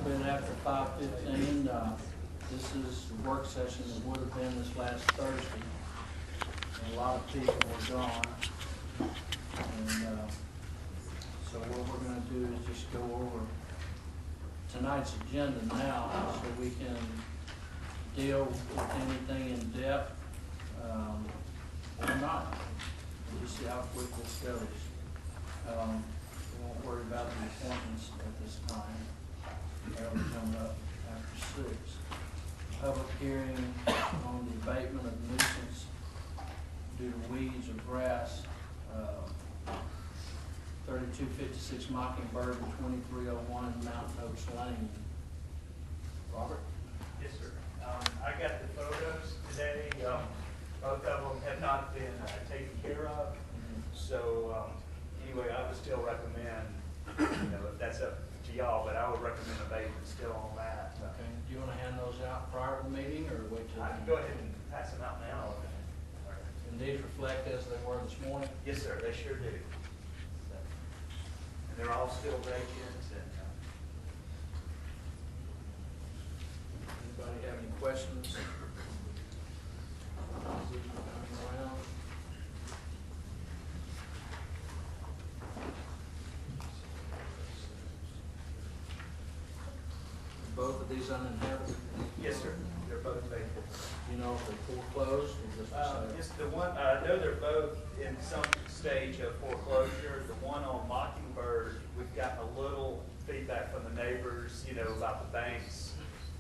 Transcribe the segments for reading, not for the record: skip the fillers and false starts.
bit after 5:15. This is the work session that would have been this last Thursday. And a lot of people were gone. And so what we're going to do is just go over tonight's agenda now so we can deal with anything in depth or not. We'll just see how quick this goes. We won't worry about the appointments at this time. That'll be coming up after 6. Public hearing on the abatement of nuisance due to weeds or grass, 3256 Mockingbird and 2301 Mountain Oaks Lane. Robert? Yes, sir. I got the photos today. Both of them have not been taken care of. So anyway, I would still recommend, if that's up to y'all, but I would recommend abatement still on that. Okay. Do you want to hand those out prior to the meeting or wait till? I can go ahead and pass them out now. And these reflect as they were this morning? Yes, sir. They sure do. And they're all still vacant. And anybody have any questions? These are coming around. Both of these uninhabited? yes, sir. They're both vacant. Do you know if they're foreclosed or just for sale? Yes, the one, I know they're both in some stage of foreclosure. The one on Mockingbird, we've gotten a little feedback from the neighbors, about the banks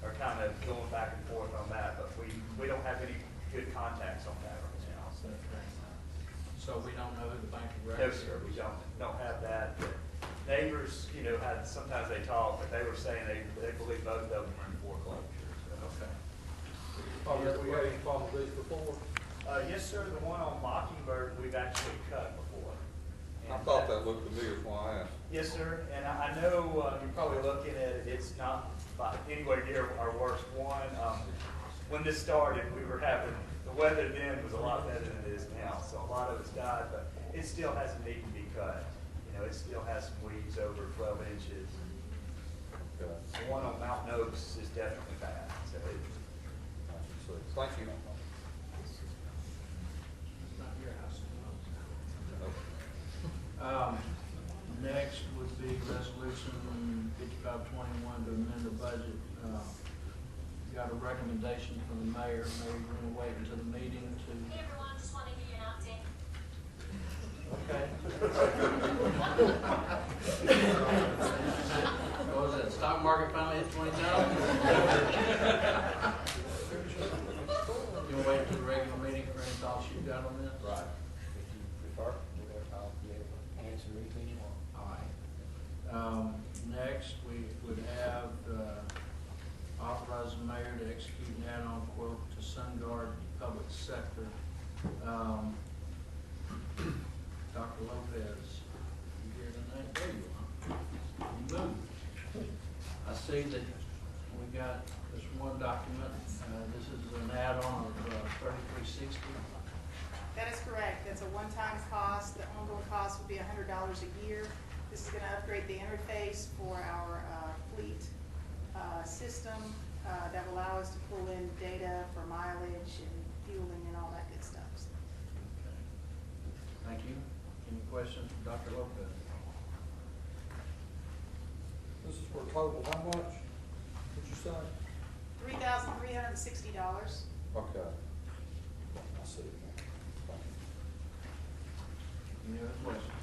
are kind of going back and forth on that, but we don't have any good contacts on that right now. So we don't know who the bank of No, record is? sir, we don't have that. But neighbors, sometimes they talk, but they were saying they believe both of them are in foreclosure. So. Okay. We had any problem with these before? Yes, sir, the one on Mockingbird, we've actually cut before. I And thought that looked familiar, that's why I asked. Yes, sir, and I know you're probably looking at it, it's not anywhere near our worst one. When this started, we were having, the weather then was a lot better than it is now, so a lot of it's died, but it still has a need to be cut. It still has some weeds over 12 inches. Okay. The one on Mountain Oaks is definitely bad, so Thank you. Not your house. Nope. Next would be resolution 5521 to amend the budget. Got a recommendation from the mayor. Maybe we're going to wait until the meeting to. Hey everyone, just want to give you an update. Okay. What was that? Stock market finally hit 20,000? You want to wait until the regular meeting for any thoughts you've got on this? Right. If you prefer, I'll be able to answer anything you want. All right. Next, we would have authorize the mayor to execute an add-on quote to SunGuard Public Sector. Dr. Lopez, you here tonight? There you are. You moved. I see that we got this one document. This is an add-on of 3360. That is correct. That's a one-time cost. The ongoing cost will be $100 a year. This is going to upgrade the interface for our fleet system that will allow us to pull in data for mileage and fueling and all that good stuff. Okay. Thank you. Any questions for Dr. Lopez? This is for total, how much did you say? $3,360. Okay. I see it now. Thank you. Any other questions?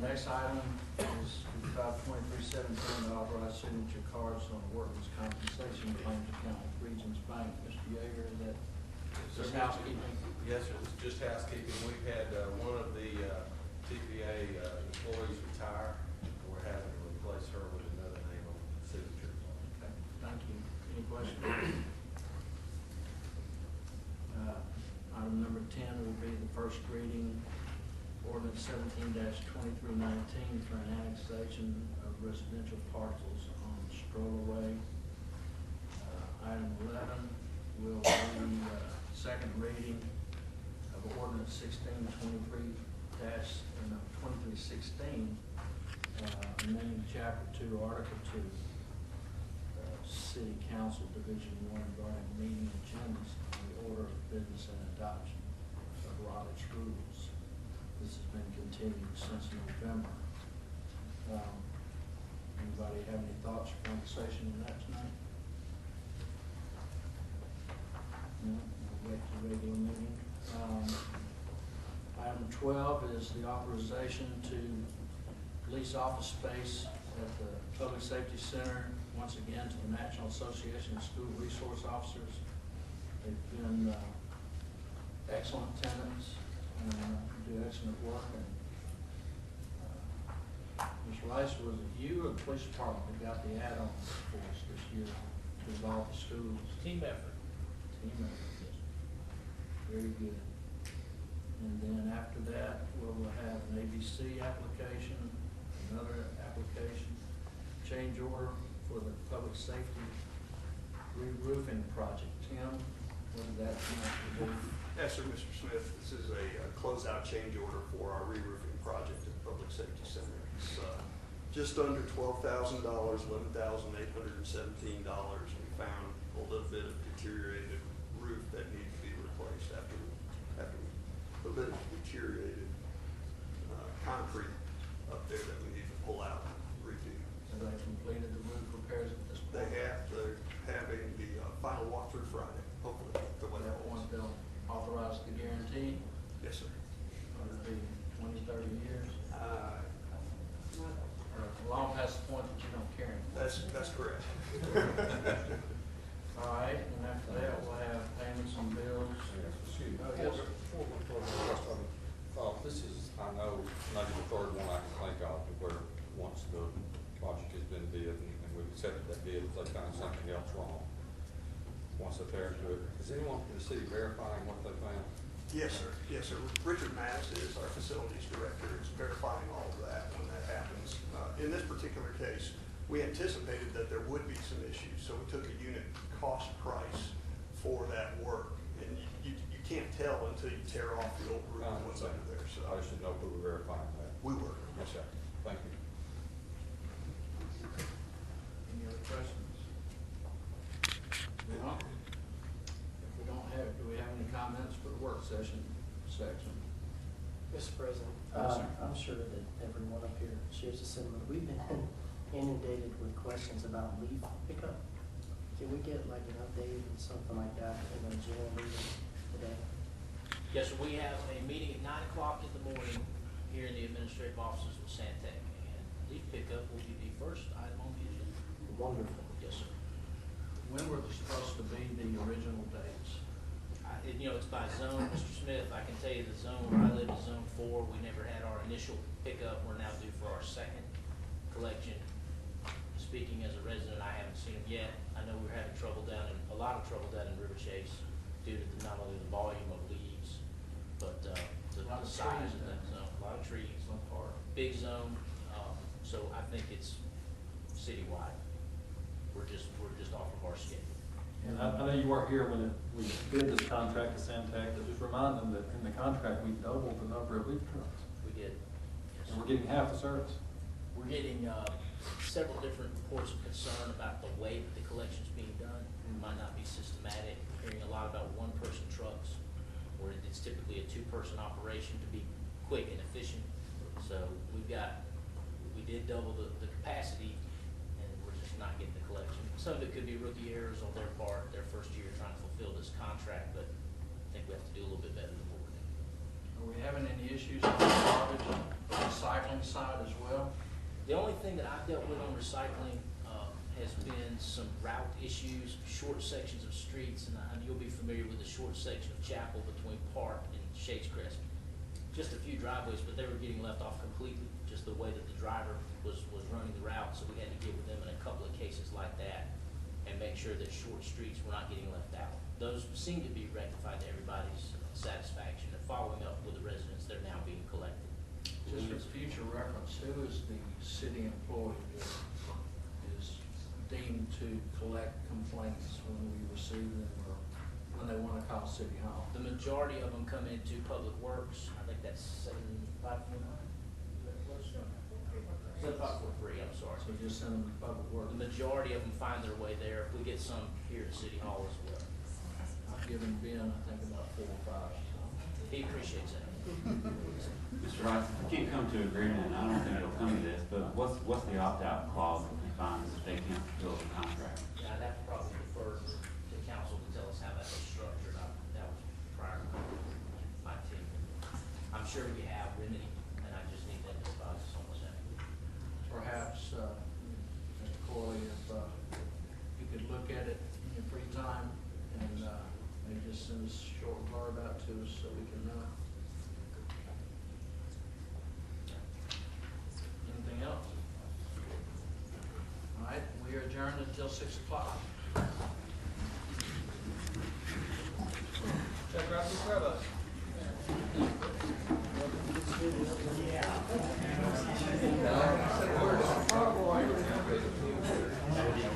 Next item is 552317 to authorize signature cards on the workers' compensation claims account with Regions Bank. Mr. Yeager, is that just housekeeping? Yes, sir. This is just housekeeping. We've had one of the TPA employees retire, and we're having to replace her with another name on the signature. Okay, thank you. Any questions? Item number 10 will be the first reading, ordinance 17-2319 for an annexation of residential parcels on Stroller Way. Item 11 will be second reading of ordinance 2316 amending Chapter 2, Article 2, City Council Division 1 regarding meeting agendas and the order of business and adoption of Robert's rules. This has been continued since November. Anybody have any thoughts or conversation on that tonight? No, we'll wait to regular meeting. Item 12 is the authorization to lease office space at the Public Safety Center, once again, to the National Association of School Resource Officers. They've been excellent tenants and do excellent work. And Ms. Rice, was it you or the police department that got the add-on for us this year to involve the schools? Team effort. Team effort, yes. Very good. And then after that, we'll have an ABC application, another application, change order for the public safety re-roofing project. Tim, what did that have to do? Yes, sir, Mr. Smith. This is a closeout change order for our re-roofing project at the Public Safety Center. It's just under $12,000, $11,817. We found a little bit of deteriorated roof that needs to be replaced after a bit of deteriorated concrete up there that we need to pull out and redo. Have they completed the roof repairs at this point? They're having the final walkthrough Friday, hopefully, the At weather that point, holds. they'll authorize the guarantee, Yes, sir. or it'll be 20, 30 years, Uh, or long past the point that you don't care anymore. That's correct. All right, and after that, we'll have payments and bills. Excuse me, Oh, yes, sir. before we go to the rest of it, this is, I know, maybe the third one I can think of, where once the project has been bid and we've accepted that bid, if they find something else wrong, once they're fair to it, is anyone from the city verifying what they found? Yes, sir. Yes, sir. Richard Mass is our facilities director, is verifying all of that when that happens. In this particular case, we anticipated that there would be some issues, so we took a unit cost price for that work. And you can't tell until you tear off the old roof what's under there, so. I just didn't know if we were verifying that. We were. Yes, sir. Thank you. Any other questions? No? If we don't have, do we have any comments for the work session section? Mr. President, Yes, sir. I'm sure that everyone up here shares the sentiment. We've been inundated with questions about leaf pickup. Can we get like an update and something like that in the general meeting today? Yes, sir, we have a meeting at 9 o'clock in the morning here in the administrative offices with Santec, and leaf pickup will be the first item on the agenda. Wonderful. Yes, sir. When were they supposed to be the original dates? It's by zone, Mr. Smith. I can tell you the zone where I live is zone 4. We never had our initial pickup. We're now due for our second collection. Speaking as a resident, I haven't seen them yet. I know we're having a lot of trouble down in River Chase due to not only the volume of leaves, but the size of that zone. A lot of trees, big zone. So I think it's citywide. We're just off of our schedule. And I know you weren't here when we bid this contract to Santec, but just remind them that in the contract, we doubled the number of leaf trucks. We did. Yes. And we're getting half the service. We're getting several different reports of concern about the way that the collection's being done. It might not be systematic. We're hearing a lot about one-person trucks, where it's typically a two-person operation to be quick and efficient. So we did double the capacity, and we're just not getting the collection. Some of it could be rookie errors on their part, their first year trying to fulfill this contract, but I think we have to do a little bit better than what we're doing. Are we having any issues on the garbage and recycling side as well? The only thing that I've dealt with on recycling has been some route issues, short sections of streets, and you'll be familiar with the short section of Chapel between Park and Shades Crest. Just a few driveways, but they were getting left off completely, just the way that the driver was running the route, so we had to get with them in a couple of cases like that and make sure that short streets were not getting left out. Those seem to be rectified to everybody's satisfaction, and following up with the residents, they're now being collected. Just for future reference, who is the city employee that is deemed to collect complaints when we receive them or when they want to call City Hall? The majority of them come into Public Works. I think that's 759. just send them to public works? The majority of them find their way there. We get some here at City Hall as well. I've given Ben, I think, about 4 or 5, so. He appreciates that. Mr. Rice, if we can't come to an agreement, and I don't think it'll come to this, but what's the opt-out clause that defines if they can't fulfill the contract? Yeah, I'd have to probably defer to council to tell us how that was structured. That was prior to my team. I'm sure we have remedy, and I just need them to advise us on what's happening. Perhaps, Mr. Corley, if you could look at it in your free time and maybe just send us a short blurb out to us so we can know. Anything else? All right, we are adjourned until 6 o'clock. Check right in front of us.